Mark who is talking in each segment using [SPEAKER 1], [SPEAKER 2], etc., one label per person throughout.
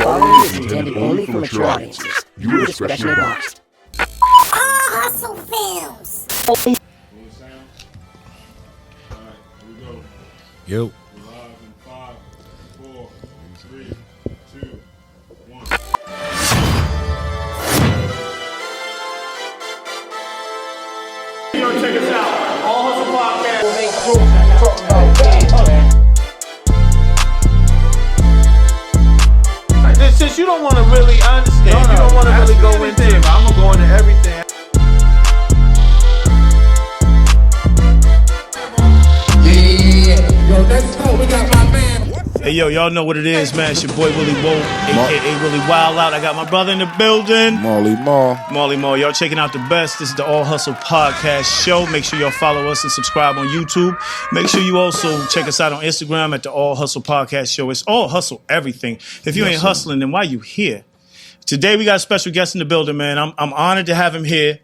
[SPEAKER 1] following is intended only for mature audiences. Viewer discretion advised.
[SPEAKER 2] Hustle Films.
[SPEAKER 3] Yo.
[SPEAKER 4] Live in 5, 4, 3, 2, 1.
[SPEAKER 5] Check us out. All Hustle Podcast.
[SPEAKER 1] We'll make groups talking about games, man.
[SPEAKER 5] Since you don't want to really understand, you don't want to really go into it, but I'm going to go into everything.
[SPEAKER 6] Yo, let's go. We got my man.
[SPEAKER 3] Hey, yo, y'all know what it is, man. It's your boy Willie Wo, a.k.a. Willie Wild Out. I got my brother in the building. Marley Mo. Y'all checking out the best. This is the All Hustle Podcast Show. Make sure y'all follow us and subscribe on YouTube. Make sure you also check us out on Instagram at the All Hustle Podcast Show. It's all hustle everything. If you ain't hustling, then why you here? Today we got a special guest in the building, man. I'm honored to have him here.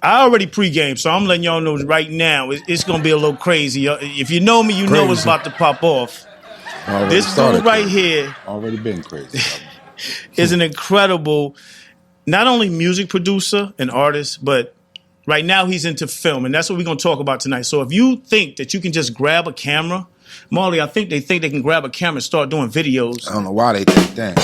[SPEAKER 3] I already pregame, so I'm letting y'all know right now it's going to be a little crazy. If you know me, you know it's about to pop off. This dude right here
[SPEAKER 6] Already been crazy.
[SPEAKER 3] is an incredible, not only music producer and artist, but right now he's into film, and that's what we're going to talk about tonight. So if you think that you can just grab a camera, Marley, I think they can grab a camera and start doing videos.
[SPEAKER 6] I don't know why they think that.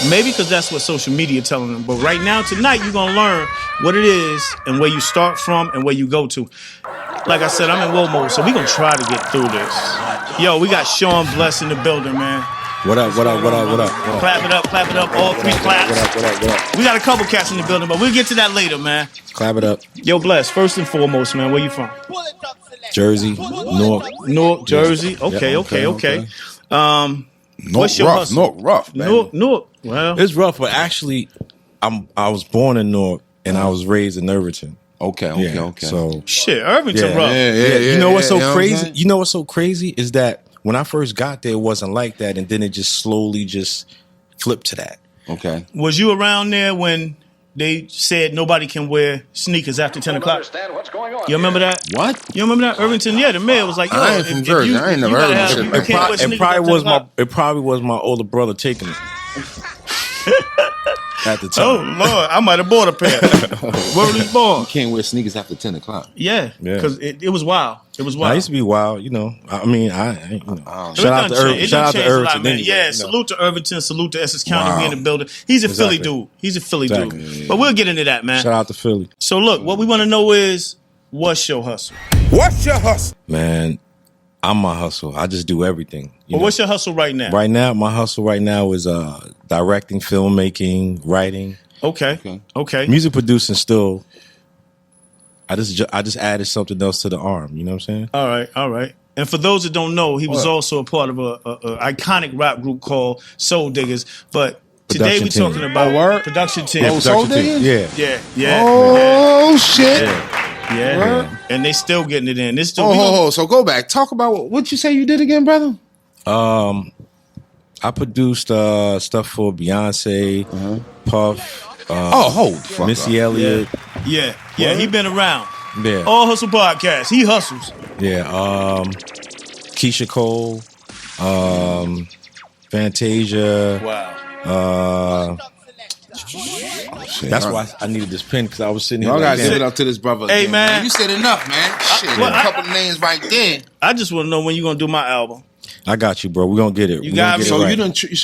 [SPEAKER 3] Maybe because that's what social media telling them. But right now, tonight, you're going to learn what it is and where you start from and where you go to. Like I said, I'm in woe mode, so we're going to try to get through this. Yo, we got Shaun Bless in the building, man.
[SPEAKER 7] What up?
[SPEAKER 3] Clap it up, all three claps.
[SPEAKER 7] What up?
[SPEAKER 3] We got a couple cats in the building, but we'll get to that later, man.
[SPEAKER 7] Clap it up.
[SPEAKER 3] Yo, Bless, first and foremost, man, where you from?
[SPEAKER 7] Jersey,
[SPEAKER 3] Newark, Jersey. Okay. What's your hustle?
[SPEAKER 6] Rough, man.
[SPEAKER 3] Newark. Well,
[SPEAKER 7] It's rough, but actually, I was born in Newark and I was raised in Irvington.
[SPEAKER 6] Okay.
[SPEAKER 7] So
[SPEAKER 3] shit, Irvington
[SPEAKER 7] yeah,
[SPEAKER 3] rough.
[SPEAKER 7] you know what's so
[SPEAKER 6] what I'm
[SPEAKER 7] crazy?
[SPEAKER 6] saying?
[SPEAKER 7] You know what's so crazy is that when I first got there, it wasn't like that, and then it just slowly just flipped to that.
[SPEAKER 6] Okay.
[SPEAKER 3] Was you around there when they said nobody can wear sneakers after 10 o'clock? You remember that?
[SPEAKER 6] What?
[SPEAKER 3] You remember that? Irvington, yeah, the mayor was like, yo,
[SPEAKER 6] I ain't from Jersey. I ain't never heard of shit like that.
[SPEAKER 7] It probably was my older brother taking it at the
[SPEAKER 3] Oh,
[SPEAKER 7] time.
[SPEAKER 3] Lord, I might have bought a pair. Where was he born?
[SPEAKER 6] You can't wear sneakers after 10 o'clock.
[SPEAKER 3] Yeah, because it was wild. It was wild.
[SPEAKER 7] I used to be wild, you know. I mean,
[SPEAKER 3] It
[SPEAKER 7] shout out to
[SPEAKER 3] done changed a lot,
[SPEAKER 7] Irvington.
[SPEAKER 3] man.
[SPEAKER 7] Anyway,
[SPEAKER 3] Yeah,
[SPEAKER 7] you know.
[SPEAKER 3] salute to Irvington, salute to Essex County.
[SPEAKER 6] Wow.
[SPEAKER 3] We in the building. He's a
[SPEAKER 7] Exactly.
[SPEAKER 3] Philly dude. He's a Philly
[SPEAKER 7] Exactly.
[SPEAKER 3] dude. But we'll get into that, man.
[SPEAKER 7] Shout out to Philly.
[SPEAKER 3] So look, what we want to know is, what's your hustle?
[SPEAKER 6] What's your hustle?
[SPEAKER 7] Man, I'm my hustle. I just do everything. You
[SPEAKER 3] Well,
[SPEAKER 7] know?
[SPEAKER 3] what's your hustle right now?
[SPEAKER 7] Right now, my hustle right now is directing, filmmaking, writing,
[SPEAKER 3] Okay.
[SPEAKER 7] music producing. Still, I just added something else to the arm. You know what I'm saying?
[SPEAKER 3] All right. And for those that don't know, he was also a part of a iconic rap group called Soul Diggers. But today we're
[SPEAKER 7] Production team.
[SPEAKER 3] talking about production team.
[SPEAKER 6] Oh, Soul
[SPEAKER 7] Production team.
[SPEAKER 6] Diggers?
[SPEAKER 7] Yeah.
[SPEAKER 3] Yeah.
[SPEAKER 6] Oh, shit.
[SPEAKER 3] Yeah. And they still getting it in. This still
[SPEAKER 6] Oh, so go back. Talk about what you say you did again, brother?
[SPEAKER 7] I produced stuff for Beyonce, Puff,
[SPEAKER 6] hold the fuck
[SPEAKER 7] Missy
[SPEAKER 6] up.
[SPEAKER 7] Elliott.
[SPEAKER 3] Yeah. He been around.
[SPEAKER 7] Yeah,
[SPEAKER 3] All Hustle Podcast. He hustles.
[SPEAKER 7] yeah. Keisha Cole, Fantasia.
[SPEAKER 3] Wow.
[SPEAKER 7] That's why I needed this pen because I was sitting here.
[SPEAKER 6] Y'all
[SPEAKER 7] like,
[SPEAKER 6] gotta
[SPEAKER 7] damn.
[SPEAKER 6] give it up to this brother.
[SPEAKER 3] Hey,
[SPEAKER 6] again,
[SPEAKER 3] man.
[SPEAKER 6] You said enough, man. Shit,
[SPEAKER 3] well,
[SPEAKER 6] a couple names right there.
[SPEAKER 3] I just want to know when you're going to do my album.
[SPEAKER 7] I got you, bro. We're gonna get it.
[SPEAKER 3] You
[SPEAKER 7] We
[SPEAKER 3] got
[SPEAKER 7] gonna
[SPEAKER 3] me.
[SPEAKER 7] get
[SPEAKER 6] So
[SPEAKER 7] it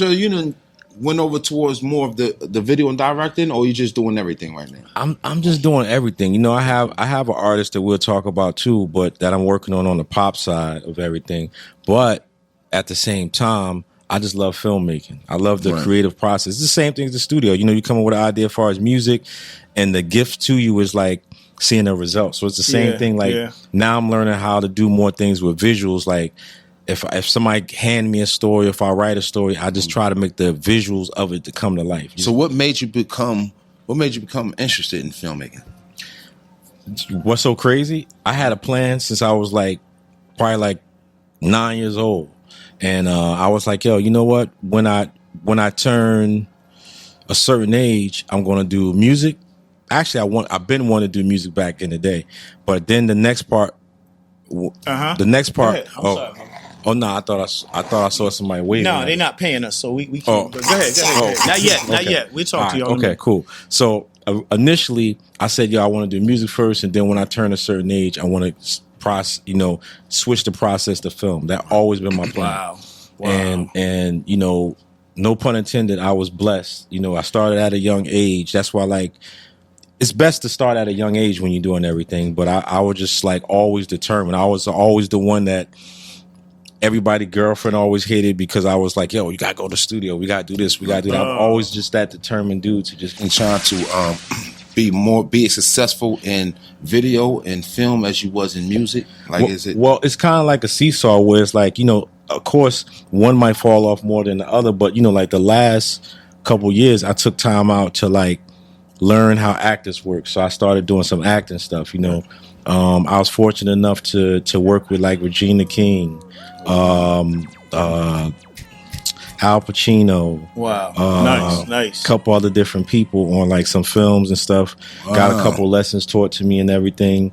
[SPEAKER 7] right.
[SPEAKER 6] you done went over towards more of the video and directing, or you just doing everything right now?
[SPEAKER 7] I'm just doing everything. You know, I have an artist that we'll talk about too, but that I'm working on the pop side of everything. But at the same time, I just love filmmaking. I love the creative process. It's the same thing as the studio. You know, you come up with an idea as far as music, and the gift to you is like seeing the result. So it's the same thing. Like now I'm learning how to do more things with visuals. Like if somebody hand me a story, if I write a story, I just try to make the visuals of it to come to life.
[SPEAKER 6] So what made you become interested in filmmaking?
[SPEAKER 7] What's so crazy? I had a plan since I was probably 9 years old, and I was like, yo, you know what? When I turn a certain age, I'm gonna do music. Actually, I've been wanting to do music back in the day, but then the next part.
[SPEAKER 3] Uh-huh.
[SPEAKER 7] The next part.
[SPEAKER 3] Go ahead. I'm sorry.
[SPEAKER 7] Oh no, I thought I saw somebody waving.
[SPEAKER 3] No,
[SPEAKER 7] at
[SPEAKER 3] they're
[SPEAKER 7] me.
[SPEAKER 3] not paying us, so we can't.
[SPEAKER 7] Oh.
[SPEAKER 3] Go ahead. Not yet. We'll talk to y'all.
[SPEAKER 7] Okay, cool. So initially, I said, "Yo, I want to do music first, and then when I turn a certain age, I want to switch the process to film." That always been my plan.
[SPEAKER 3] Wow.
[SPEAKER 7] And no pun intended, I was blessed. I started at a young age. That's why, like, it's best to start at a young age when you're doing everything. But I was just like always determined. I was always the one that everybody girlfriend always hated because I was like, yo, you gotta go to the studio. We gotta do this. We gotta do that. I'm always just that determined dude to just
[SPEAKER 6] And trying to be as successful in video and film as you was in music. Like,
[SPEAKER 7] well,
[SPEAKER 6] is it?
[SPEAKER 7] Well, it's kind of like a seesaw where it's like, of course, one might fall off more than the other. But, like the last couple years, I took time out to like learn how actors work. So I started doing some acting stuff, I was fortunate enough to work with like Regina King, Al Pacino.
[SPEAKER 3] Wow. Nice.
[SPEAKER 7] Couple other different people on like some films and stuff. Got a couple lessons taught to me and everything.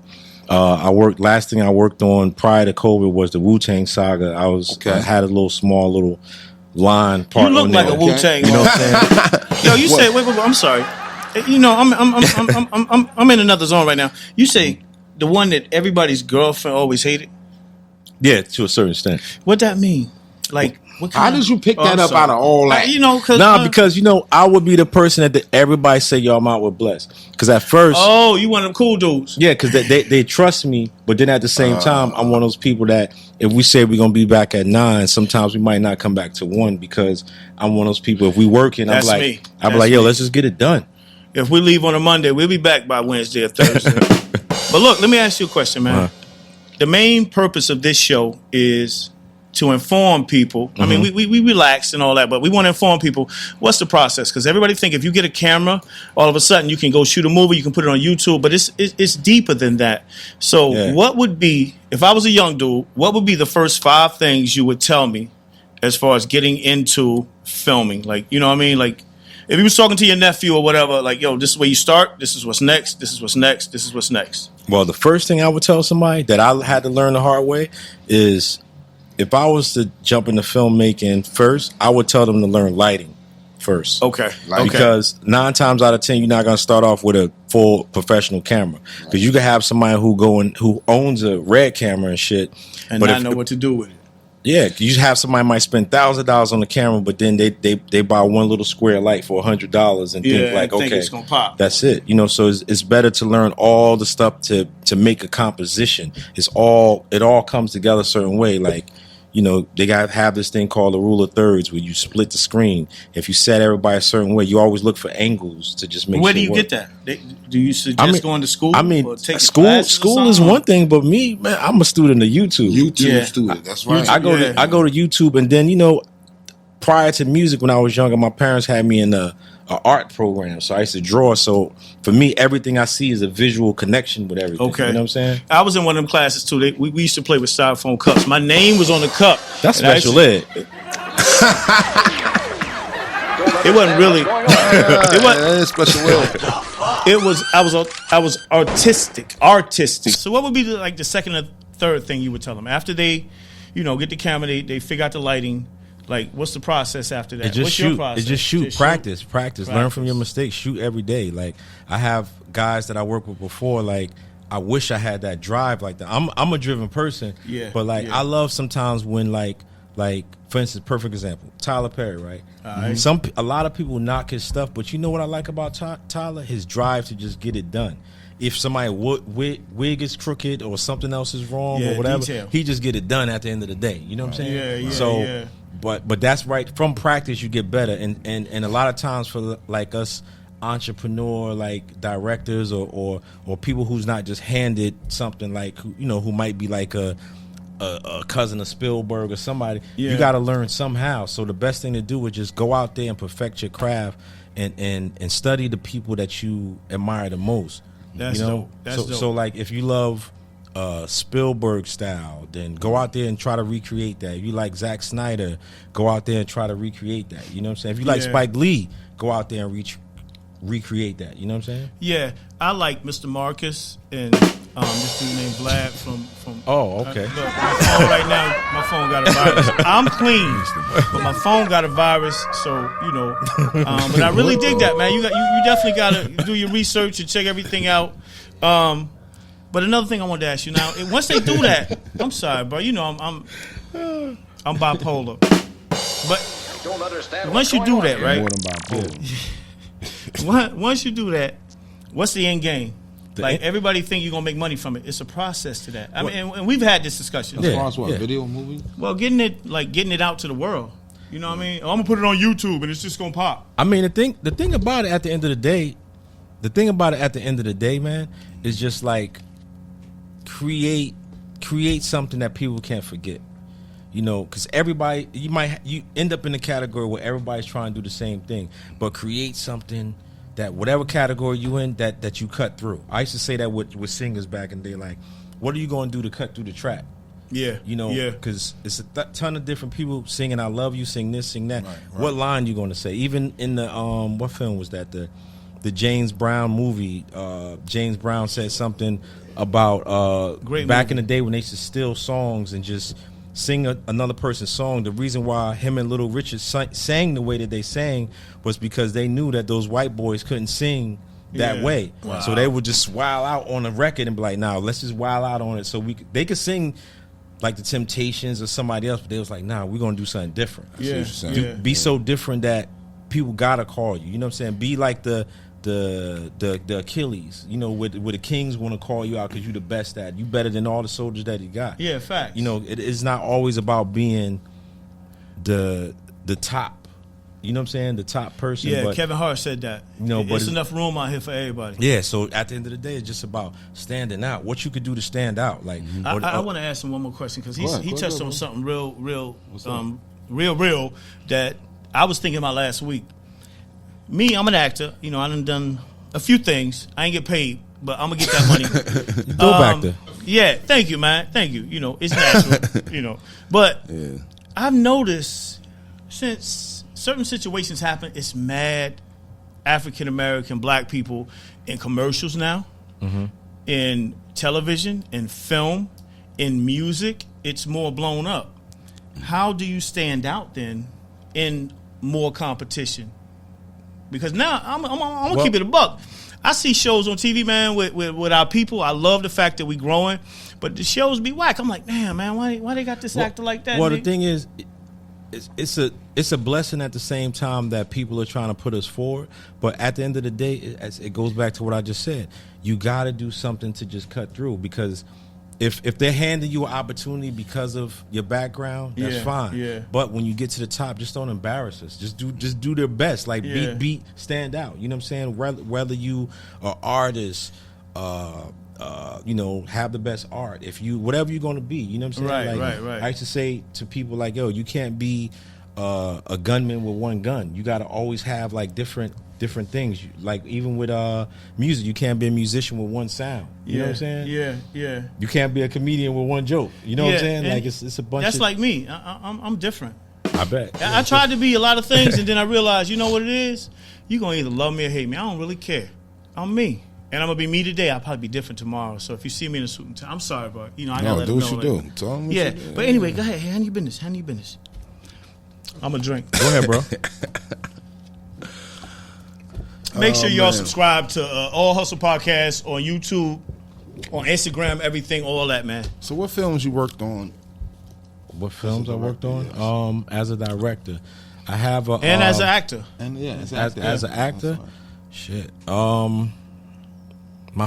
[SPEAKER 7] Last thing I worked on prior to COVID was the Wu-Tang Saga. I had a small line part.
[SPEAKER 3] You look
[SPEAKER 7] on
[SPEAKER 3] like
[SPEAKER 7] there.
[SPEAKER 3] a Wu-Tang.
[SPEAKER 7] You know what I'm saying?
[SPEAKER 3] Yo, you say, wait, I'm sorry. I'm in another zone right now. You say the one that everybody's girlfriend always hated?
[SPEAKER 7] Yeah, to a certain extent.
[SPEAKER 3] What that mean? Like, what
[SPEAKER 6] How did you pick that up out of all that?
[SPEAKER 3] Because
[SPEAKER 7] because I would be the person that everybody say, yo, I'm out with Bless. Because at first,
[SPEAKER 3] you one of them cool dudes.
[SPEAKER 7] yeah, because they trust me, but then at the same time, I'm one of those people that if we say we're gonna be back at 9, sometimes we might not come back to 1 because I'm one of those people. If we working,
[SPEAKER 3] That's
[SPEAKER 7] I'm
[SPEAKER 3] me.
[SPEAKER 7] like, yo, let's just get it done.
[SPEAKER 3] If we leave on a Monday, we'll be back by Wednesday or Thursday. But look, let me ask you a question, man. The main purpose of this show is to inform people. I mean, we relax and all that, but we want to inform people what's the process. Because everybody think if you get a camera, all of a sudden you can go shoot a movie, you can put it on YouTube, but it's deeper than that. So what would be, if I was a young dude, what would be the first 5 things you would tell me as far as getting into filming? Like, you know what I mean? Like, if you was talking to your nephew or whatever, like, yo, this is where you start, this is what's next, this is what's next, this is what's next.
[SPEAKER 7] Well, the first thing I would tell somebody that I had to learn the hard way is if I was to jump into filmmaking first, I would tell them to learn lighting first.
[SPEAKER 3] Okay.
[SPEAKER 7] Because 9 times out of 10, you're not going to start off with a full professional camera. Because you can have somebody who owns a red camera and shit,
[SPEAKER 3] And
[SPEAKER 7] but
[SPEAKER 3] not know what to do with it.
[SPEAKER 7] Yeah, you have somebody might spend $1,000 on the camera, but then they buy one little square light for $100 and think like,
[SPEAKER 3] think
[SPEAKER 7] okay,
[SPEAKER 3] it's gonna pop.
[SPEAKER 7] that's it. So it's better to learn all the stuff to make a composition. It all comes together a certain way. Like, they got to have this thing called the rule of thirds where you split the screen. If you set everybody a certain way, you always look for angles to just make
[SPEAKER 3] Where
[SPEAKER 7] sure
[SPEAKER 3] do you
[SPEAKER 7] work.
[SPEAKER 3] get that? Do you suggest going to school?
[SPEAKER 7] I mean,
[SPEAKER 3] or taking
[SPEAKER 7] school
[SPEAKER 3] classes or
[SPEAKER 7] is
[SPEAKER 3] something?
[SPEAKER 7] one thing, but me, man, I'm a student of YouTube.
[SPEAKER 6] YouTube student. That's right.
[SPEAKER 7] I go to YouTube, and then prior to music, when I was younger, my parents had me in a art program, so I used to draw. So for me, everything I see is a visual connection with everything.
[SPEAKER 3] Okay.
[SPEAKER 7] You know what I'm saying?
[SPEAKER 3] I was in one of them classes too. We used to play with styrofoam cups. My name was on the cup.
[SPEAKER 7] That's
[SPEAKER 3] And I
[SPEAKER 7] special
[SPEAKER 3] used
[SPEAKER 7] ed.
[SPEAKER 3] It wasn't really. It was.
[SPEAKER 6] Special ed.
[SPEAKER 3] It was. I was artistic. So what would be the second or third thing you would tell them after they, get the camera? They figure out the lighting. Like, what's the process after that?
[SPEAKER 7] Just
[SPEAKER 3] what's
[SPEAKER 7] shoot.
[SPEAKER 3] your process?
[SPEAKER 7] Just shoot. Practice. Learn from your mistakes. Shoot every day. Like, I have guys that I worked with before. Like, I wish I had that drive like that. I'm a driven person.
[SPEAKER 3] Yeah.
[SPEAKER 7] But I love sometimes when like for instance, perfect example, Tyler Perry, right? A lot of people knock his stuff, but you know what I like about Tyler? His drive to just get it done. If somebody wig is crooked or something else is wrong or whatever,
[SPEAKER 3] detail.
[SPEAKER 7] he just get it done at the end of the day. You know what I'm saying?
[SPEAKER 3] Yeah.
[SPEAKER 7] But that's right. From practice, you get better, and a lot of times for like us entrepreneur like directors or people who's not just handed something like who might be like a cousin of Spielberg or somebody. You got to learn somehow. So the best thing to do is just go out there and perfect your craft and study the people that you admire the most.
[SPEAKER 3] That's dope. That's dope.
[SPEAKER 7] So like if you love Spielberg style, then go out there and try to recreate that. If you like Zack Snyder, go out there and try to recreate that. You know what I'm saying? If you like Spike Lee, go out there and recreate that. You know what I'm saying?
[SPEAKER 3] Yeah, I like Mr. Marcus and This dude named Vlad from.
[SPEAKER 7] Oh, okay.
[SPEAKER 3] Look, my phone right now, my phone got a virus. I'm clean, but my phone got a virus. So but I really dig that, man. You definitely got to do your research and check everything out. But another thing I wanted to ask you now, once they do that, I'm sorry, bro. I'm bipolar, but once you do that, right? Once you do that, what's the end game? Like everybody think you're gonna make money from it. It's a process to that. I mean, and we've had this discussion.
[SPEAKER 6] As far as what, video, movie?
[SPEAKER 3] Well, getting it out to the world. You know what I mean? I'm gonna put it on YouTube and it's just gonna pop.
[SPEAKER 7] I mean, the thing about it at the end of the day, man, is just like create something that people can't forget. Because everybody, you end up in a category where everybody's trying to do the same thing, but create something that whatever category you in, that you cut through. I used to say that with singers back in the day, like, what are you going to do to cut through the track?
[SPEAKER 3] Yeah.
[SPEAKER 7] Because it's a ton of different people singing I love you, sing this, sing that. Right. What line you going to say? Even in the, what film was that? The James Brown movie, James Brown said something about back in the day when they used to steal songs and just sing another person's song. The reason why him and Little Richard sang the way that they sang was because they knew that those white boys couldn't sing that way. Wow. So they would just wild out on the record and be like, "Nah, let's just wild out on it." So they could sing like the Temptations or somebody else, but they was like, "Nah, we're gonna do something different." Be so different that people gotta call you. You know what I'm saying? Be like the Achilles, where the kings want to call you out because you the best at. You better than all the soldiers that he got.
[SPEAKER 3] Yeah, fact.
[SPEAKER 7] It is not always about being the top. You know what I'm saying? The top person.
[SPEAKER 3] Yeah,
[SPEAKER 7] but,
[SPEAKER 3] Kevin Hart said that.
[SPEAKER 7] But
[SPEAKER 3] it's enough room out here for everybody.
[SPEAKER 7] Yeah, so at the end of the day, it's just about standing out. What you could do to stand out. Like,
[SPEAKER 3] I want to ask him one more question because he touched on something real that I was thinking about last week. Me, I'm an actor. I done a few things. I ain't get paid, but I'm gonna get that money.
[SPEAKER 7] Dope actor.
[SPEAKER 3] Yeah, thank you, man. Thank you. It's natural. But I've noticed since certain situations happen, it's mad African American black people in commercials now, in television, in film, in music. It's more blown up. How do you stand out then in more competition? Because now I'm gonna keep it a buck. I see shows on TV, man, with our people. I love the fact that we growing, but the shows be whack. I'm like, man, why they got this actor like that?
[SPEAKER 7] Well, the thing is, it's a blessing at the same time that people are trying to put us forward. But at the end of the day, it goes back to what I just said. You got to do something to just cut through, because if they're handing you an opportunity because of your background, that's fine. Yeah. But when you get to the top, just don't embarrass us. Just do their best. Like stand out. You know what I'm saying? Whether you are artists, have the best art. If you whatever you're gonna be, you know what I'm saying?
[SPEAKER 3] Right.
[SPEAKER 7] I used to say to people like, yo, you can't be a gunman with one gun. You got to always have like different things. Like even with music, you can't be a musician with one sound. You know what I'm saying? Yeah. You can't be a comedian with one joke. You know what I'm saying? Like it's a bunch.
[SPEAKER 3] That's like me. I'm different.
[SPEAKER 7] I bet.
[SPEAKER 3] I tried to be a lot of things, and then I realized, you know what it is? You're gonna either love me or hate me. I don't really care. I'm me. And I'm gonna be me today. I'll probably be different tomorrow. So if you see me in a suit and tie, I'm sorry, but I gotta let
[SPEAKER 6] do
[SPEAKER 3] them
[SPEAKER 6] what
[SPEAKER 3] know.
[SPEAKER 6] You do. Tell them what
[SPEAKER 3] you
[SPEAKER 6] do.
[SPEAKER 3] But anyway, go ahead. Handle your business. I'm gonna drink.
[SPEAKER 7] Go ahead, bro.
[SPEAKER 3] Make sure y'all subscribe to All Hustle Podcast on YouTube, on Instagram, everything, all that, man.
[SPEAKER 6] So what films you worked on?
[SPEAKER 7] What films I worked on? As a director, I have
[SPEAKER 3] and as an actor.
[SPEAKER 6] And as
[SPEAKER 7] an actor, shit. My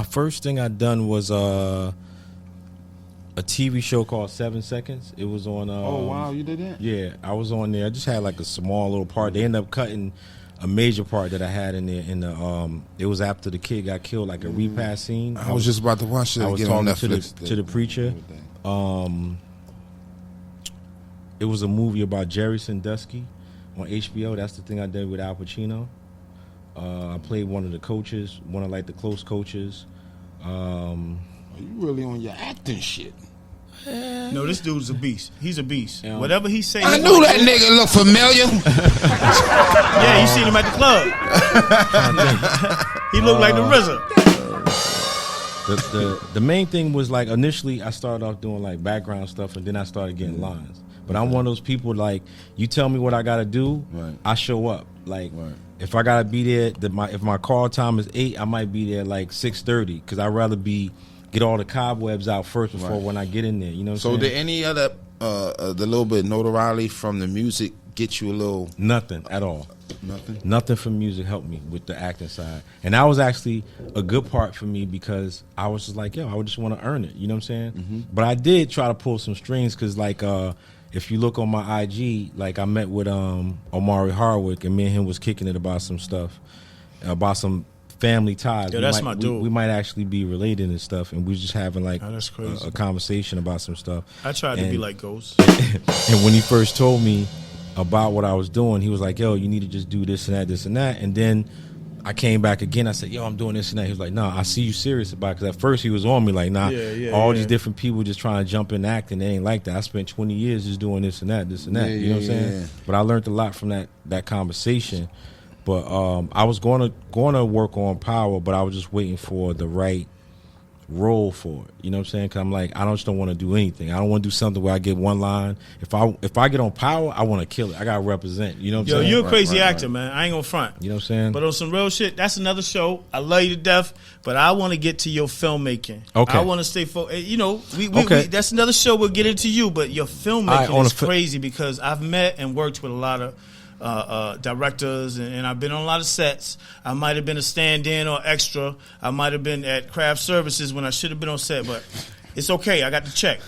[SPEAKER 7] first thing I done was a TV show called 7 Seconds. It was on.
[SPEAKER 6] Oh wow, you did that?
[SPEAKER 7] Yeah, I was on there. I just had like a small little part. They ended up cutting a major part that I had in there. In the it was after the kid got killed, like a repass scene.
[SPEAKER 6] I was just about to watch it.
[SPEAKER 7] I was talking to the preacher. It was a movie about Jerry Sandusky on HBO. That's the thing I did with Al Pacino. I played one of the coaches, one of like the close coaches.
[SPEAKER 6] You really on your acting shit?
[SPEAKER 3] No, this dude's a beast. He's a beast. Whatever he say,
[SPEAKER 6] I knew that nigga looked familiar.
[SPEAKER 3] Yeah, you seen him at the club. He looked like the RZA.
[SPEAKER 7] the main thing was like initially I started off doing like background stuff, and then I started getting lines. But I'm one of those people like you tell me what I gotta do, I show up. Like if I gotta be there, if my call time is 8, I might be there like 6:30 because I'd rather get all the cobwebs out first before when I get in there. You know what I'm saying?
[SPEAKER 6] So did any other the little bit of notoriety from the music get you a little?
[SPEAKER 7] Nothing at all.
[SPEAKER 6] Nothing
[SPEAKER 7] from music helped me with the acting side, and that was actually a good part for me because I was just like, yo, I would just want to earn it. You know what I'm saying? But I did try to pull some strings because like if you look on my IG, like I met with Omari Hardwick, and me and him was kicking it about some stuff, about some family ties.
[SPEAKER 3] Yeah, that's my dude.
[SPEAKER 7] We might actually be related and stuff, and we was just having like a conversation about some stuff.
[SPEAKER 3] I tried to be like Ghost.
[SPEAKER 7] And when he first told me about what I was doing, he was like, yo, you need to just do this and that. And then I came back again. I said, yo, I'm doing this and that. He was like, nah, I see you serious about it. Because at first he was on me like, nah, these different people just trying to jump in acting. They ain't like that. I spent 20 years just doing this and that. You know what I'm saying? But I learned a lot from that conversation. But I was going to work on Power, but I was just waiting for the right role for it. You know what I'm saying? Because I'm like, I just don't want to do anything. I don't want to do something where I get one line. If I get on Power, I want to kill it. I got to represent. You know what I'm saying?
[SPEAKER 3] Yo, you're a crazy actor, man. I ain't gonna front.
[SPEAKER 7] You know what I'm saying?
[SPEAKER 3] But on some real shit, that's another show. I love you to death, but I want to get to your filmmaking.
[SPEAKER 7] Okay.
[SPEAKER 3] I want to stay focused. You know, we that's another show. We'll get into you, but your filmmaking is crazy because I've met and worked with a lot of directors, and I've been on a lot of sets. I might have been a stand-in or extra. I might have been at craft services when I should have been on set, but it's okay. I got the check.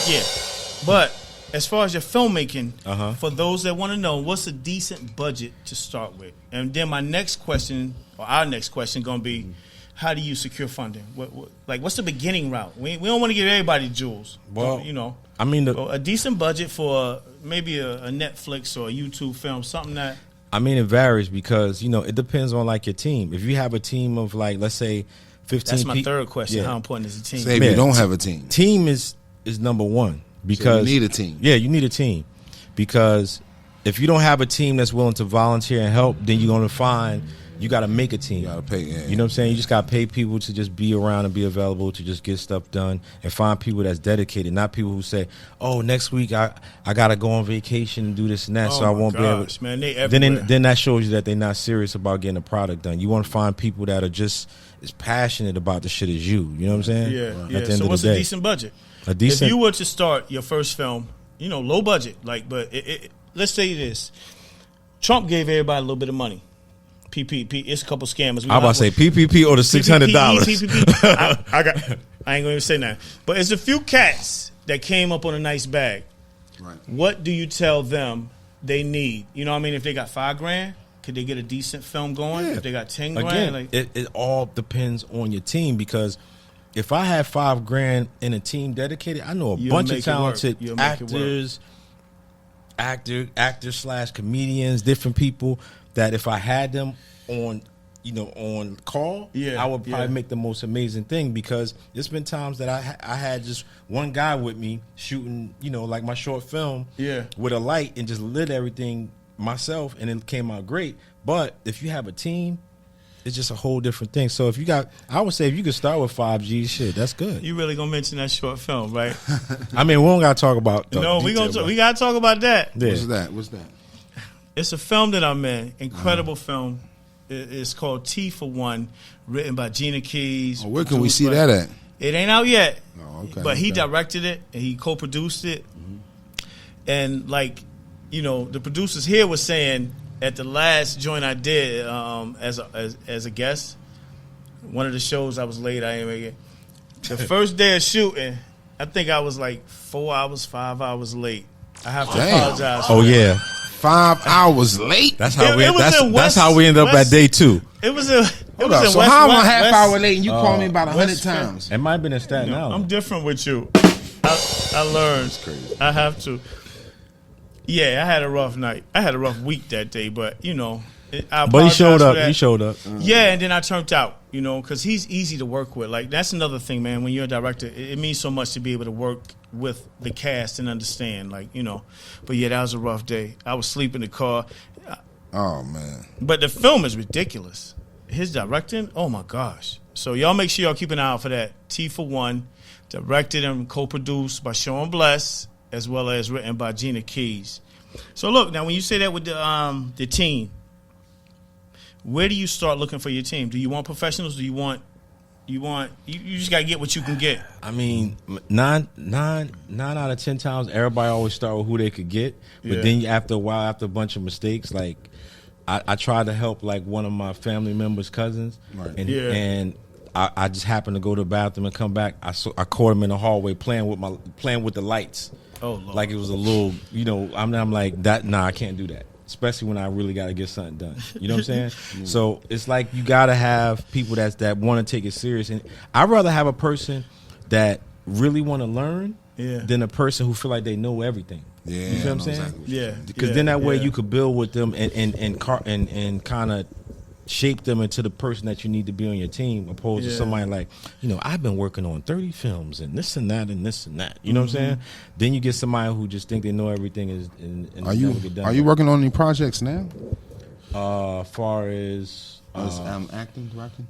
[SPEAKER 3] Yeah. But as far as your filmmaking, for those that want to know, what's a decent budget to start with? And then my next question, or our next question, going to be, how do you secure funding? What's the beginning route? We don't want to give everybody jewels.
[SPEAKER 7] Well,
[SPEAKER 3] you know.
[SPEAKER 7] I mean,
[SPEAKER 3] a decent budget for maybe a Netflix or a YouTube film, something that.
[SPEAKER 7] I mean, it varies because, you know, it depends on like your team. If you have a team of like, let's say 15
[SPEAKER 3] That's my third question. How important is a team?
[SPEAKER 6] Say if you don't have a team.
[SPEAKER 7] Team is number one because
[SPEAKER 6] so you need a team.
[SPEAKER 7] Yeah, you need a team because if you don't have a team that's willing to volunteer and help, then you're going to find you got to make a team.
[SPEAKER 6] You got to pay. Yeah.
[SPEAKER 7] You know what I'm saying? You just got to pay people to just be around and be available to just get stuff done and find people that's dedicated, not people who say, "Oh, next week I got to go on vacation and do this and that, so I won't be able."
[SPEAKER 3] Man, they everywhere.
[SPEAKER 7] Then that shows you that they're not serious about getting a product done. You want to find people that are just as passionate about the shit as you. You know what I'm saying?
[SPEAKER 3] Yeah.
[SPEAKER 7] At the end
[SPEAKER 3] so
[SPEAKER 7] of
[SPEAKER 3] what's
[SPEAKER 7] the day.
[SPEAKER 3] a decent budget?
[SPEAKER 7] If
[SPEAKER 3] you were to start your first film, you know, low budget, but let's say this: Trump gave everybody a little bit of money. PPP, it's a couple scammers.
[SPEAKER 7] I'm about to say PPP or the $600.
[SPEAKER 3] I ain't going to say that. But it's a few cats that came up on a nice bag.
[SPEAKER 6] Right.
[SPEAKER 3] What do you tell them they need? You know what I mean? If they got $5,000, could they get a decent film going?
[SPEAKER 7] Yeah.
[SPEAKER 3] If they got $10,000,
[SPEAKER 7] again, it all depends on your team because if I have $5,000 in a team dedicated, I know a bunch of talented actors/comedians, different people that if I had them on call, I would probably make the most amazing thing because there's been times that I had just one guy with me shooting, like my short film with a light and just lit everything myself and it came out great. But if you have a team, it's just a whole different thing. So I would say if you could start with 5G, shit, that's good.
[SPEAKER 3] You really gonna mention that short film, right?
[SPEAKER 7] I mean, we don't gotta talk about.
[SPEAKER 3] We gotta talk about that.
[SPEAKER 7] Yeah.
[SPEAKER 6] What's that?
[SPEAKER 3] It's a film that I'm in. Incredible film. It's called T for One, written by Gina Keys.
[SPEAKER 6] Oh, where can we see that at?
[SPEAKER 3] It ain't out yet.
[SPEAKER 6] Oh, okay.
[SPEAKER 3] But he directed it and he co-produced it. And the producers here were saying at the last joint I did as a guest, one of the shows I was late, I didn't make it. The first day of shooting, I think I was like 5 hours late. I have to apologize.
[SPEAKER 7] Oh yeah.
[SPEAKER 6] 5 hours late.
[SPEAKER 7] That's how that's how we end up at day 2.
[SPEAKER 3] It was
[SPEAKER 6] so how am I half hour late and you call me about 100 times?
[SPEAKER 7] It might have been a Staten Island.
[SPEAKER 3] I'm different with you. I learned. That's crazy. I have to. Yeah, I had a rough night. I had a rough week that day, but
[SPEAKER 7] but he showed up. He showed up.
[SPEAKER 3] Yeah, and then I turned out, because he's easy to work with. Like that's another thing, man. When you're a director, it means so much to be able to work with the cast and understand, But yeah, that was a rough day. I was sleeping in the car.
[SPEAKER 6] Oh man!
[SPEAKER 3] But the film is ridiculous. his directing, oh my gosh. So y'all make sure y'all keep an eye out for that. T for One, directed and co-produced by Shaun Bless, as well as written by Gina Keys. So look, now when you say that with the team, where do you start looking for your team? Do you want professionals? Do you want you just gotta get what you can get?
[SPEAKER 7] I mean, nine out of 10 times, everybody always start with who they could get. But then after a while, after a bunch of mistakes, like I tried to help like one of my family members' cousins, and I just happened to go to the bathroom and come back. I caught him in the hallway playing with the lights. Oh, Lord. Like it was a little, I'm like that. Nah, I can't do that. Especially when I really got to get something done. You know what I'm saying? So it's like you got to have people that want to take it serious. And I'd rather have a person that really want to learn than a person who feel like they know everything. Yeah, you feel what I'm saying? Exactly. Because then that way you could build with them and kind of shape them into the person that you need to be on your team, opposed to somebody like, I've been working on 30 films and this and that and this and that. You know what I'm saying? Then you get somebody who just think they know everything and
[SPEAKER 1] are you working on any projects now?
[SPEAKER 7] Far as
[SPEAKER 1] acting, directing?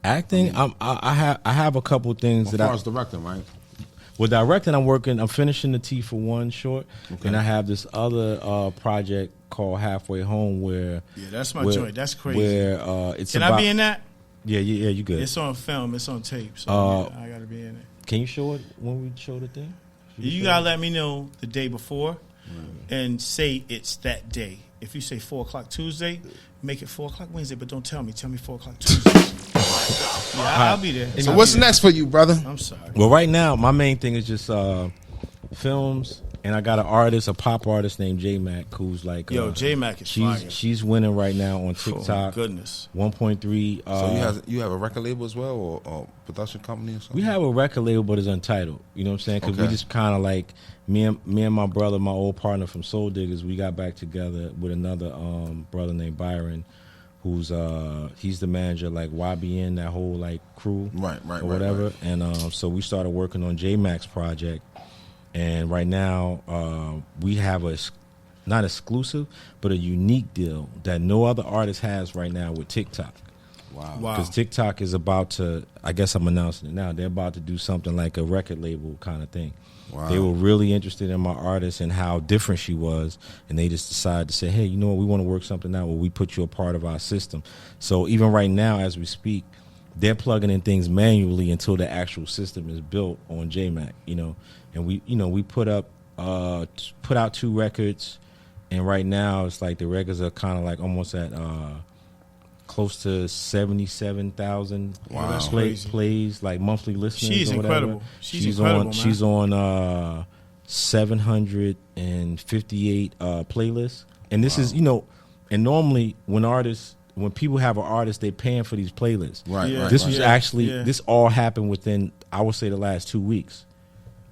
[SPEAKER 7] Acting, I have a couple things that
[SPEAKER 1] as far as directing, right?
[SPEAKER 7] Well, directing, I'm finishing the T for One short, and I have this other project called Halfway Home where
[SPEAKER 3] that's my joint. That's crazy.
[SPEAKER 7] Where it's
[SPEAKER 3] Can
[SPEAKER 7] about,
[SPEAKER 3] I be in that?
[SPEAKER 7] Yeah, you good.
[SPEAKER 3] It's on film. It's on tape. So I gotta be in it.
[SPEAKER 7] Can you show it when we show the thing?
[SPEAKER 3] You gotta let me know the day before, and say it's that day. If you say 4:00 Tuesday, make it 4:00 Wednesday, but don't tell me. Tell me 4:00 Tuesday. I'll be there.
[SPEAKER 1] So what's next for you, brother?
[SPEAKER 3] I'm sorry.
[SPEAKER 7] Well, right now my main thing is just films, and I got a pop artist named J Mac, who's like
[SPEAKER 3] J Mac is fire.
[SPEAKER 7] She's winning right now on TikTok.
[SPEAKER 3] Oh my goodness.
[SPEAKER 7] 1.3.
[SPEAKER 6] So you have a record label as well, or production company or something?
[SPEAKER 7] We have a record label, but it's untitled. You know what I'm saying? Because we just kind of like me and my brother, my old partner from Soul Diggers, we got back together with another brother named Byron, who's he's the manager like YBN, that whole like crew,
[SPEAKER 6] right,
[SPEAKER 7] or whatever.
[SPEAKER 6] Right.
[SPEAKER 7] And so we started working on J Mac's project, and right now we have not exclusive, but a unique deal that no other artist has right now with TikTok. Wow. Because TikTok is about to, I guess I'm announcing it now, they're about to do something like a record label kind of thing. Wow. They were really interested in my artist and how different she was, and they just decided to say, hey, you know what, we want to work something out where we put you a part of our system. So even right now as we speak, they're plugging in things manually until the actual system is built on JMac, and we put out 2 records, and right now it's like the records are kind of like almost at close to 77,000 plays, like monthly listeners.
[SPEAKER 3] She's
[SPEAKER 7] or
[SPEAKER 3] incredible.
[SPEAKER 7] Whatever.
[SPEAKER 3] She's incredible, man.
[SPEAKER 7] She's on 758 playlists, and this is and normally when people have an artist, they're paying for these playlists.
[SPEAKER 6] Right.
[SPEAKER 3] Yeah.
[SPEAKER 7] This was actually this all happened within, I would say, the last 2 weeks.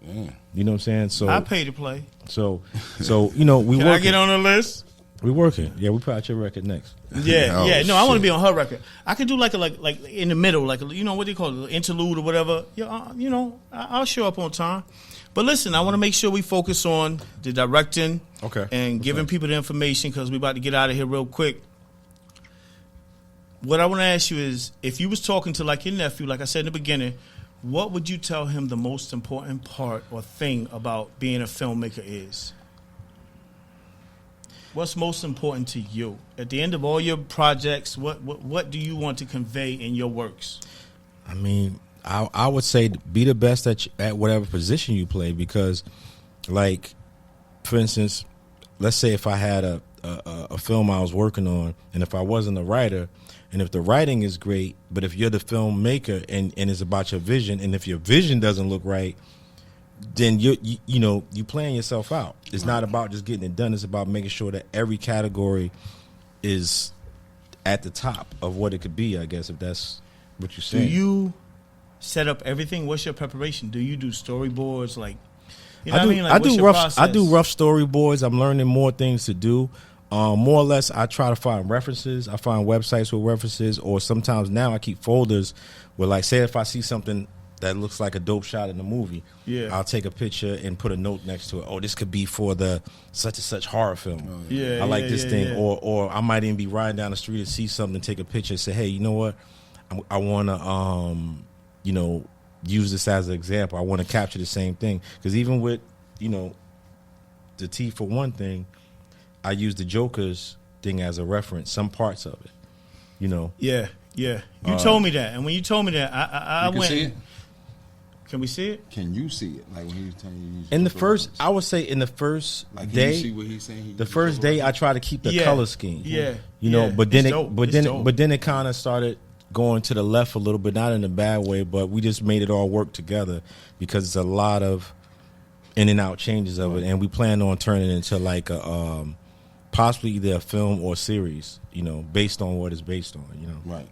[SPEAKER 7] You know what I'm saying? So
[SPEAKER 3] I pay to play.
[SPEAKER 7] So we
[SPEAKER 3] Can I get on the list?
[SPEAKER 7] We working. Yeah, we put out your record next.
[SPEAKER 3] Yeah. No, I want to be on her record. I could do like in the middle, like what do you call it, interlude or whatever. I'll show up on time. But listen, I want to make sure we focus on the directing, and giving people the information, because we're about to get out of here real quick. What I want to ask you is, if you was talking to like your nephew, like I said in the beginning, what would you tell him the most important part or thing about being a filmmaker is? What's most important to you at the end of all your projects? What do you want to convey in your works?
[SPEAKER 7] I mean, I would say be the best at whatever position you play, because, like, for instance, let's say if I had a film I was working on, and if I wasn't a writer, and if the writing is great, but if you're the filmmaker and it's about your vision, and if your vision doesn't look right, then you playing yourself out. It's not about just getting it done. It's about making sure that every category is at the top of what it could be, I guess, if that's what you're saying.
[SPEAKER 3] Do you set up everything? What's your preparation? Do you do storyboards? Like,
[SPEAKER 7] I do rough storyboards. I'm learning more things to do. More or less, I try to find references. I find websites with references, or sometimes now I keep folders where, like, say if I see something that looks like a dope shot in the movie.
[SPEAKER 3] Yeah.
[SPEAKER 7] I'll take a picture and put a note next to it. Oh, this could be for the such and such horror film.
[SPEAKER 3] Yeah,
[SPEAKER 7] I like
[SPEAKER 3] yeah,
[SPEAKER 7] this
[SPEAKER 3] yeah,
[SPEAKER 7] thing.
[SPEAKER 3] yeah.
[SPEAKER 7] Or I might even be riding down the street and see something, take a picture and say, hey, you know what? I want to, you know, use this as an example. I want to capture the same thing. Because even with, you know, the T for one thing, I use the Joker's thing as a reference, some parts of it, you know.
[SPEAKER 3] Yeah. You told me that. And when you told me that, I
[SPEAKER 6] You can
[SPEAKER 3] went.
[SPEAKER 6] see it?
[SPEAKER 3] Can we see it?
[SPEAKER 6] Can you see it? Like when he was telling you.
[SPEAKER 7] In the first, I would say in the first
[SPEAKER 6] Like, can
[SPEAKER 7] day,
[SPEAKER 6] you see what he's saying?
[SPEAKER 7] the first day I try to keep the
[SPEAKER 3] Yeah.
[SPEAKER 7] color scheme.
[SPEAKER 3] Yeah.
[SPEAKER 7] You know,
[SPEAKER 3] Yeah.
[SPEAKER 7] but then
[SPEAKER 3] It's
[SPEAKER 7] it,
[SPEAKER 3] dope.
[SPEAKER 7] but
[SPEAKER 3] It's
[SPEAKER 7] then,
[SPEAKER 3] dope.
[SPEAKER 7] but then it kind of started going to the left a little bit, not in a bad way, but we just made it all work together because it's a lot of in and out changes of it, and we plan on turning it into like a possibly either a film or series, you know, based on what it's based on, you know.
[SPEAKER 6] Right.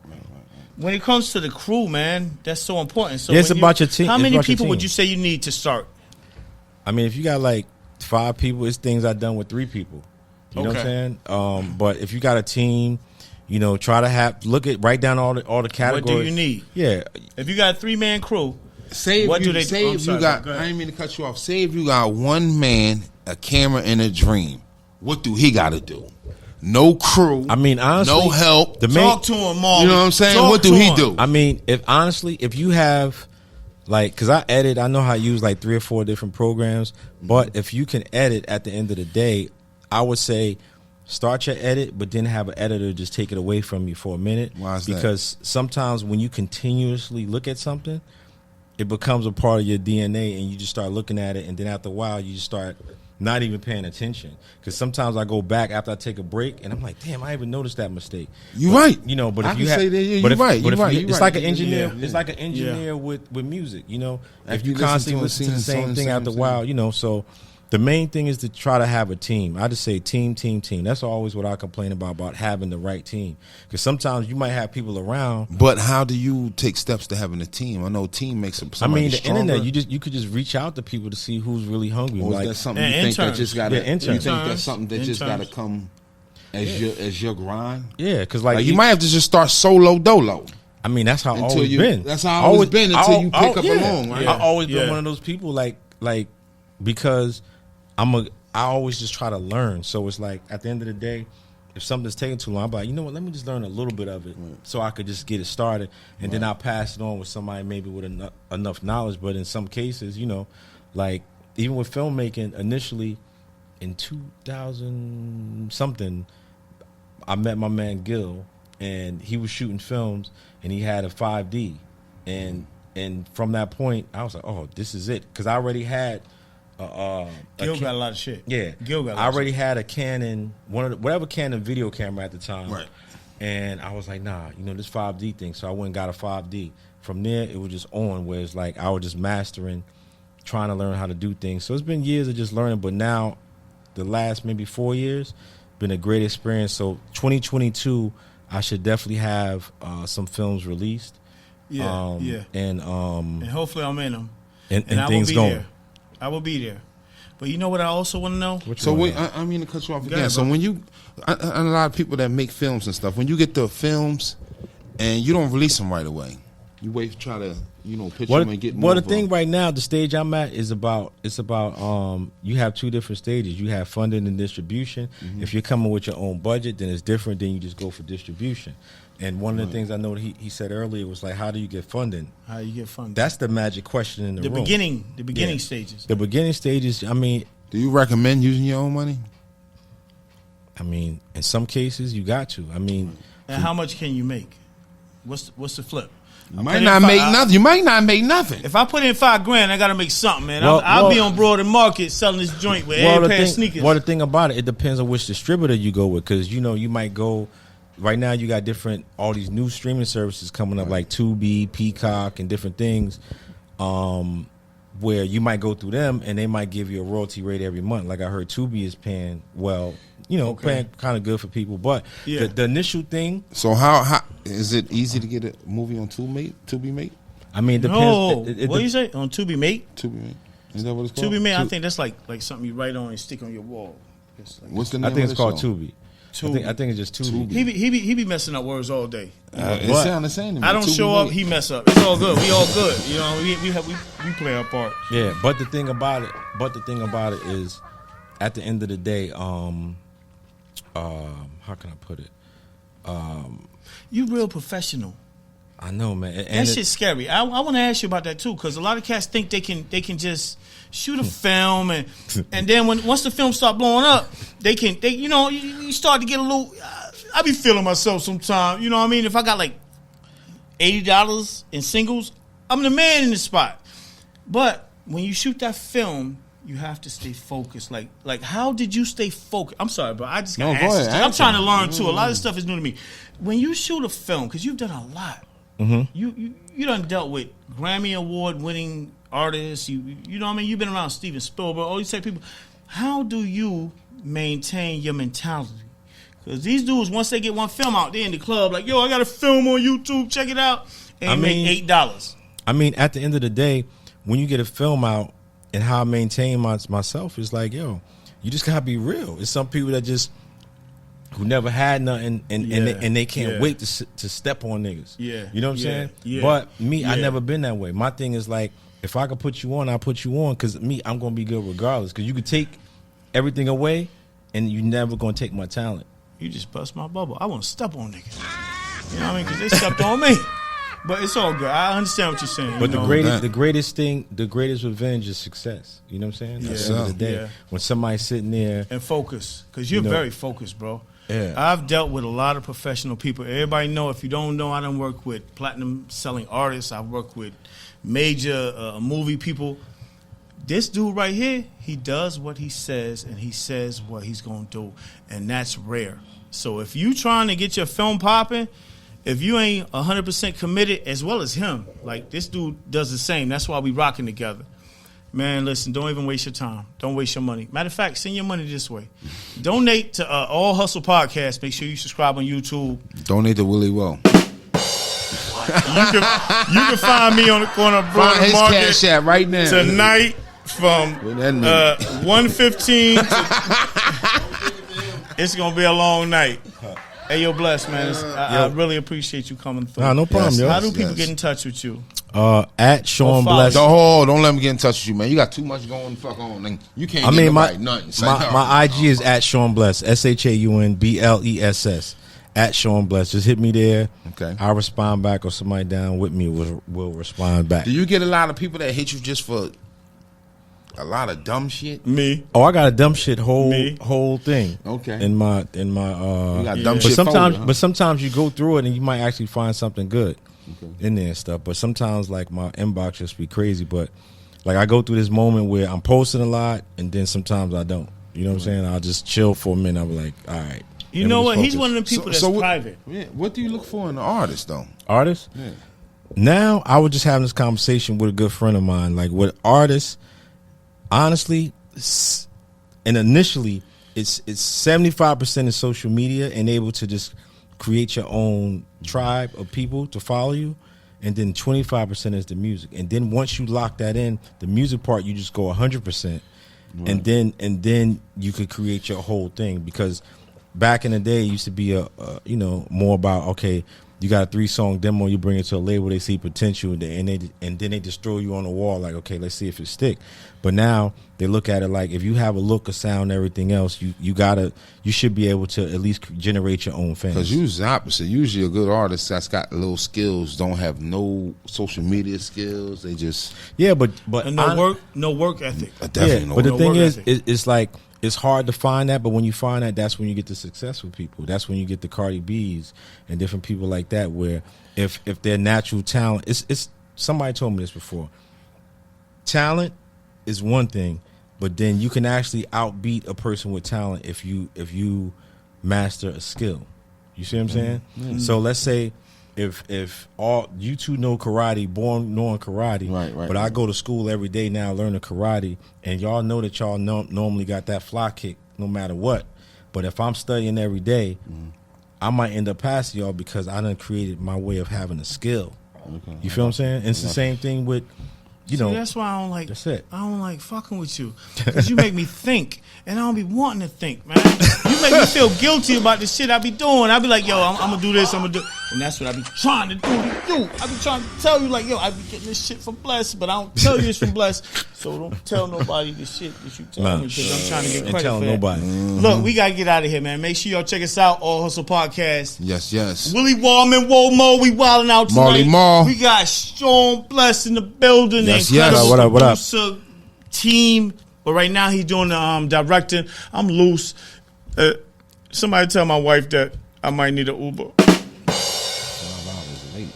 [SPEAKER 3] When it comes to the crew, man, that's so important. So
[SPEAKER 7] Yeah, it's
[SPEAKER 3] when
[SPEAKER 7] about your team.
[SPEAKER 3] How
[SPEAKER 7] It's
[SPEAKER 3] many
[SPEAKER 7] about your
[SPEAKER 3] people would
[SPEAKER 7] team.
[SPEAKER 3] you say you need to start?
[SPEAKER 7] I mean, if you got like 5 people, it's things I've done with 3 people. You know what I'm saying? But if you got a team, you know, try to write down all the categories.
[SPEAKER 3] What do you need?
[SPEAKER 7] Yeah.
[SPEAKER 3] If you got a 3-man crew,
[SPEAKER 6] Say if
[SPEAKER 3] What
[SPEAKER 6] you,
[SPEAKER 3] do they-
[SPEAKER 6] say
[SPEAKER 3] I'm
[SPEAKER 6] if
[SPEAKER 3] sorry,
[SPEAKER 6] you got,
[SPEAKER 3] go ahead.
[SPEAKER 6] I didn't mean to cut you off. Say if you got one man, a camera, and a dream. What do he got to do? No crew.
[SPEAKER 7] I mean, honestly,
[SPEAKER 6] no help.
[SPEAKER 7] the main-
[SPEAKER 3] talk to him, Marley.
[SPEAKER 6] You know what I'm saying?
[SPEAKER 3] Talk
[SPEAKER 6] What do
[SPEAKER 3] to
[SPEAKER 6] he
[SPEAKER 3] him.
[SPEAKER 6] do?
[SPEAKER 7] I mean, if you have like, because I edit, I know how to use like 3 or 4 different programs, but if you can edit at the end of the day, I would say start your edit, but then have an editor just take it away from you for a minute.
[SPEAKER 6] Why is that?
[SPEAKER 7] Because sometimes when you continuously look at something, it becomes a part of your DNA, and you just start looking at it, and then after a while, you just start not even paying attention. Because sometimes I go back after I take a break, and I'm like, damn, I even noticed that mistake.
[SPEAKER 6] You right.
[SPEAKER 7] You know, but
[SPEAKER 6] I
[SPEAKER 7] if
[SPEAKER 6] can
[SPEAKER 7] you have,
[SPEAKER 6] say that, yeah,
[SPEAKER 7] but
[SPEAKER 6] you
[SPEAKER 7] if,
[SPEAKER 6] right,
[SPEAKER 7] but
[SPEAKER 6] you
[SPEAKER 7] if
[SPEAKER 6] right,
[SPEAKER 7] you-
[SPEAKER 6] you
[SPEAKER 7] it's
[SPEAKER 6] right.
[SPEAKER 7] like an engineer.
[SPEAKER 6] Yeah.
[SPEAKER 7] It's like an engineer with music. You know,
[SPEAKER 6] After
[SPEAKER 7] if you
[SPEAKER 6] you listen
[SPEAKER 7] constantly
[SPEAKER 6] to it,
[SPEAKER 7] listen to the
[SPEAKER 6] seeing
[SPEAKER 7] same
[SPEAKER 6] the
[SPEAKER 7] thing
[SPEAKER 6] same
[SPEAKER 7] after a
[SPEAKER 6] thing.
[SPEAKER 7] while, you know. So the main thing is to try to have a team. I just say team. That's always what I complain about having the right team. Because sometimes you might have people around.
[SPEAKER 6] But how do you take steps to having a team? I know team makes somebody
[SPEAKER 7] I mean, the
[SPEAKER 6] stronger.
[SPEAKER 7] internet. You could just reach out to people to see who's really hungry.
[SPEAKER 6] Or is
[SPEAKER 7] Like,
[SPEAKER 6] that something
[SPEAKER 3] And
[SPEAKER 6] you think that
[SPEAKER 3] interns.
[SPEAKER 6] just got to?
[SPEAKER 7] Yeah,
[SPEAKER 6] You think
[SPEAKER 7] interns.
[SPEAKER 6] that's something that just got to
[SPEAKER 3] Interns.
[SPEAKER 6] come as your grind?
[SPEAKER 7] yeah, because
[SPEAKER 6] Like you might have to just start solo dolo.
[SPEAKER 7] I mean, that's how I've
[SPEAKER 6] Until
[SPEAKER 7] always
[SPEAKER 6] you-
[SPEAKER 7] been.
[SPEAKER 6] that's how I've always been until you pick up
[SPEAKER 7] yeah.
[SPEAKER 6] along, right?
[SPEAKER 7] I've always been
[SPEAKER 3] Yeah.
[SPEAKER 7] one of those people like because I always just try to learn. So it's like at the end of the day, if something's taking too long, I'm like, you know what? Let me just learn a little bit of it so I could just get it started, and then I'll pass it on with somebody maybe with enough knowledge. But in some cases, you know, like even with filmmaking, initially in 2000 something, I met my man Gil, and he was shooting films, and he had a 5D, and from that point, I was like, oh, this is it, because I already had
[SPEAKER 3] Gil got a lot of shit.
[SPEAKER 7] yeah,
[SPEAKER 3] Gil got a lot
[SPEAKER 7] I
[SPEAKER 3] of
[SPEAKER 7] already had a Canon, whatever Canon video camera at the time,
[SPEAKER 6] Right.
[SPEAKER 7] and I was like, nah, you know, this 5D thing, so I went and got a 5D. From there, it was just on, where it's like I was just mastering, trying to learn how to do things. So it's been years of just learning, but now, the last maybe 4 years, been a great experience. So 2022, I should definitely have some films released.
[SPEAKER 3] Yeah,
[SPEAKER 7] And
[SPEAKER 3] And hopefully I'm in them.
[SPEAKER 7] and
[SPEAKER 3] And I will
[SPEAKER 7] things
[SPEAKER 3] be
[SPEAKER 7] going.
[SPEAKER 3] there. I will be there. But you know what I also want to know?
[SPEAKER 6] So wait, I mean to cut you off again.
[SPEAKER 3] ahead,
[SPEAKER 6] So
[SPEAKER 3] bro.
[SPEAKER 6] when you, a lot of people that make films and stuff, when you get the films and you don't release them right away, you wait, try to pitch them and get more.
[SPEAKER 7] Well, the
[SPEAKER 6] of them.
[SPEAKER 7] thing right now, the stage I'm at is about you have 2 different stages. You have funding and distribution.
[SPEAKER 6] Mm-hmm.
[SPEAKER 7] If you're coming with your own budget, then it's different. Then you just go for distribution. And one of the things I know that he said earlier was like, how do you get funding?
[SPEAKER 3] How you get funded?
[SPEAKER 7] That's the magic question in the
[SPEAKER 3] the
[SPEAKER 7] room.
[SPEAKER 3] beginning
[SPEAKER 7] Yeah.
[SPEAKER 3] stages.
[SPEAKER 7] The beginning stages. I mean,
[SPEAKER 6] Do you recommend using your own money?
[SPEAKER 7] in some cases you got to. I mean,
[SPEAKER 3] And how much can you make? What's the flip?
[SPEAKER 6] You might not make nothing. You might not make nothing.
[SPEAKER 3] If I put in $5,000, I got to make something, man.
[SPEAKER 7] Well,
[SPEAKER 3] I'll be
[SPEAKER 7] well-
[SPEAKER 3] on Broad and Market selling this joint with
[SPEAKER 7] well,
[SPEAKER 3] every pair of sneakers.
[SPEAKER 7] the thing about it depends on which distributor you go with, because you might go. Right now, you got all these new streaming services coming up, like Tubi, Peacock, and different things, where you might go through them, and they might give you a royalty rate every month. Like I heard Tubi is paying paying kind of good for people. But
[SPEAKER 3] Yeah.
[SPEAKER 7] the initial thing,
[SPEAKER 6] So how is it easy to get a movie on Tubi Mate?
[SPEAKER 7] I mean, it depends.
[SPEAKER 3] No,
[SPEAKER 7] it
[SPEAKER 3] what do you say on Tubi Mate?
[SPEAKER 6] Tubi Mate. Is that what it's called?
[SPEAKER 3] Tubi Mate, I think that's like something you write on and stick on your wall. It's like,
[SPEAKER 6] What's the name?
[SPEAKER 7] I think
[SPEAKER 6] of
[SPEAKER 7] it's
[SPEAKER 6] the
[SPEAKER 7] called
[SPEAKER 6] show?
[SPEAKER 7] Tubi. I think it's just Tubi.
[SPEAKER 3] He be messing up words all day.
[SPEAKER 6] It sound the same to me.
[SPEAKER 3] I don't
[SPEAKER 6] Tubi
[SPEAKER 3] show up,
[SPEAKER 6] lit.
[SPEAKER 3] he mess up. It's all good. We all good. You know, we play our part.
[SPEAKER 7] Yeah, but the thing about it is, at the end of the day, how can I put it?
[SPEAKER 3] You real professional.
[SPEAKER 7] I know, man.
[SPEAKER 3] That shit's scary. I want to ask you about that too, because a lot of cats think they can just shoot a film and then once the film start blowing up, they you start to get a little. I be feeling myself sometimes. You know what I mean? If I got like $80 in singles, I'm the man in the spot. But when you shoot that film, you have to stay focused. Like how did you stay focused? I'm sorry, bro. I just got answers. I'm trying to learn too. A lot of stuff is new to me. When you shoot a film, because you've done a lot. Mm-hmm. You done dealt with Grammy Award winning artists. You know what I mean? You've been around Steven Spielberg, all these type of people. How do you maintain your mentality? Because these dudes, once they get one film out, they in the club like, yo, I got a film on YouTube, check it out, and make $8.
[SPEAKER 7] I mean, at the end of the day, when you get a film out, and how I maintain myself is like, yo, you just gotta be real. It's some people that just who never had nothing and they can't wait to step on niggas. Yeah. You know what I'm saying? Yeah. But me, I never been that way. My thing is like, if I could put you on, I'll put you on, because me, I'm gonna be good regardless. Because you could take everything away and you never gonna take my talent.
[SPEAKER 3] You just bust my bubble. I want to step on niggas. You know what I mean? Because they stepped on me. But it's all good. I understand what you're saying.
[SPEAKER 7] But the greatest revenge is success. You know what I'm saying? At the end of the day, when somebody's sitting there
[SPEAKER 3] and focus, because you're very focused, bro.
[SPEAKER 7] Yeah.
[SPEAKER 3] I've dealt with a lot of professional people. Everybody know. If you don't know, I done work with platinum selling artists. I've worked with major movie people. This dude right here, he does what he says, and he says what he's gonna do, and that's rare. So if you trying to get your film popping, if you ain't 100% committed, as well as him, like this dude does the same. That's why we rocking together. Man, listen, don't even waste your time. Don't waste your money. Matter of fact, send your money this way. Donate to All Hustle Podcast. Make sure you subscribe on YouTube.
[SPEAKER 6] Donate to Willie Wo.
[SPEAKER 3] You can find me on the corner of Broad
[SPEAKER 6] Find his
[SPEAKER 3] Market
[SPEAKER 6] cash app right now.
[SPEAKER 3] tonight from 1:15 to it's gonna be a long night. Hey, yo, Bless, man. I really appreciate you coming through.
[SPEAKER 7] Nah, no problem, yo.
[SPEAKER 3] How do people get in touch with you?
[SPEAKER 7] At Shaun Bless.
[SPEAKER 6] Don't let me get in touch with you, man. You got too much going fuck on. You can't get nobody nothing.
[SPEAKER 7] My IG is at Shaun Bless. ShaunBless. At Shaun Bless. Just hit me there.
[SPEAKER 6] Okay.
[SPEAKER 7] I'll respond back, or somebody down with me will respond back.
[SPEAKER 6] Do you get a lot of people that hit you just for a lot of dumb shit?
[SPEAKER 3] Me.
[SPEAKER 7] Oh, I got a dumb shit whole thing.
[SPEAKER 6] Okay.
[SPEAKER 7] In my
[SPEAKER 6] you got dumb
[SPEAKER 7] but
[SPEAKER 6] shit
[SPEAKER 7] sometimes
[SPEAKER 6] folder, huh?
[SPEAKER 7] but sometimes you go through it and you might actually find something good in there and stuff. But sometimes like my inbox just be crazy. But like I go through this moment where I'm posting a lot and then sometimes I don't. You know what I'm saying? I'll just chill for a minute. I'm like, all right.
[SPEAKER 3] You know what? He's one of them people that's private.
[SPEAKER 6] What do you look for in an artist, though?
[SPEAKER 7] Artists?
[SPEAKER 6] Yeah.
[SPEAKER 7] Now, I was just having this conversation with a good friend of mine. Like, with artists, honestly, and initially, it's 75% in social media and able to just create your own tribe of people to follow you. And then 25% is the music. And then once you lock that in, the music part, you just go 100%. Right. And then you could create your whole thing, because back in the day, it used to be more about, okay, you got a 3-song demo, you bring it to a label, they see potential, and then they just throw you on the wall like, okay, let's see if it stick. But now they look at it like, if you have a look, a sound, everything else, you should be able to at least generate your own fans.
[SPEAKER 6] Because usually the opposite. Usually a good artist that's got little skills don't have no social media skills. They just
[SPEAKER 3] but no work ethic.
[SPEAKER 6] Definitely no.
[SPEAKER 7] But the
[SPEAKER 6] work
[SPEAKER 7] thing is,
[SPEAKER 6] ethic.
[SPEAKER 7] it's like, it's hard to find that, but when you find that, that's when you get the successful people. That's when you get the Cardi B's and different people like that, where if their natural talent, it's somebody told me this before. Talent is one thing, but then you can actually outbeat a person with talent if you master a skill. You see what I'm saying? Mm-hmm. So let's say if all you two know karate, born knowing karate, right. But I go to school every day now learning karate, and y'all know that y'all normally got that fly kick no matter what. But if I'm studying every day, I might end up passing y'all because I done created my way of having a skill. Okay. You feel what I'm saying? And it's the same thing with you know.
[SPEAKER 3] See, that's why I don't like.
[SPEAKER 7] That's it.
[SPEAKER 3] I don't like fucking with you because you make me think, and I don't be wanting to think, man. You make me feel guilty about the shit I be doing. I be like, yo, I'm gonna do this, I'm gonna do, and that's what I be trying to do to you. I be trying to tell you, like, yo, I be getting this shit from Bless, but I don't tell you it's from Bless. So don't tell nobody the shit that you tell me because I'm trying to get
[SPEAKER 7] Ain't
[SPEAKER 3] credit
[SPEAKER 7] telling
[SPEAKER 3] for
[SPEAKER 7] nobody.
[SPEAKER 3] Look, we gotta get out of here, man. Make sure y'all check us out, All Hustle Podcast.
[SPEAKER 6] Yes, yes.
[SPEAKER 3] Willie Wo, I'm in Wo Mo. We wilding out tonight.
[SPEAKER 6] Marley Mo.
[SPEAKER 3] We got Shaun Bless in the building.
[SPEAKER 6] Yes,
[SPEAKER 3] the
[SPEAKER 6] yes.
[SPEAKER 3] incredible
[SPEAKER 7] What up?
[SPEAKER 3] producer team. But right now he's doing the directing. I'm loose. Somebody tell my wife that I might need an Uber.
[SPEAKER 6] 12 hours late.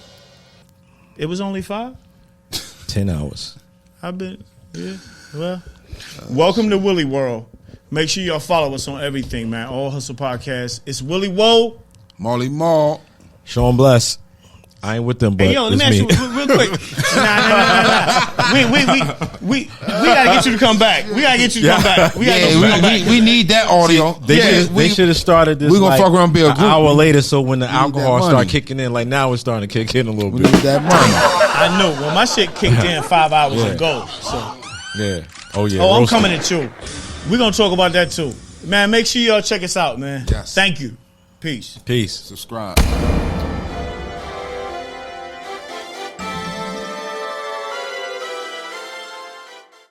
[SPEAKER 3] It was only 5.
[SPEAKER 7] 10 hours.
[SPEAKER 3] I've been, yeah. Well, welcome to Willie World. Make sure y'all follow us on everything, man. All Hustle Podcast. It's Willie Wo.
[SPEAKER 6] Marley Mo.
[SPEAKER 7] Shaun Bless. I ain't with them, but
[SPEAKER 3] Hey, yo, let me ask you real quick. Nah. We gotta get you to come back. We gotta get you to come back. We gotta get you to come back.
[SPEAKER 6] We need that audio.
[SPEAKER 7] They should have started this.
[SPEAKER 6] We gonna fuck around and be a
[SPEAKER 7] an
[SPEAKER 6] group.
[SPEAKER 7] hour later, so when the alcohol
[SPEAKER 6] money.
[SPEAKER 7] start kicking in, like now it's starting to kick in a little
[SPEAKER 6] We
[SPEAKER 7] bit.
[SPEAKER 6] need that money.
[SPEAKER 3] I know. Well, my shit kicked in 5 hours
[SPEAKER 7] Yeah.
[SPEAKER 3] ago. So,
[SPEAKER 7] Yeah. Oh yeah.
[SPEAKER 3] I'm
[SPEAKER 7] roasted.
[SPEAKER 3] coming at you. We're gonna talk about that too, man. Make sure y'all check us out, man.
[SPEAKER 6] Yes.
[SPEAKER 3] Thank you. Peace.
[SPEAKER 7] Peace.
[SPEAKER 6] Subscribe.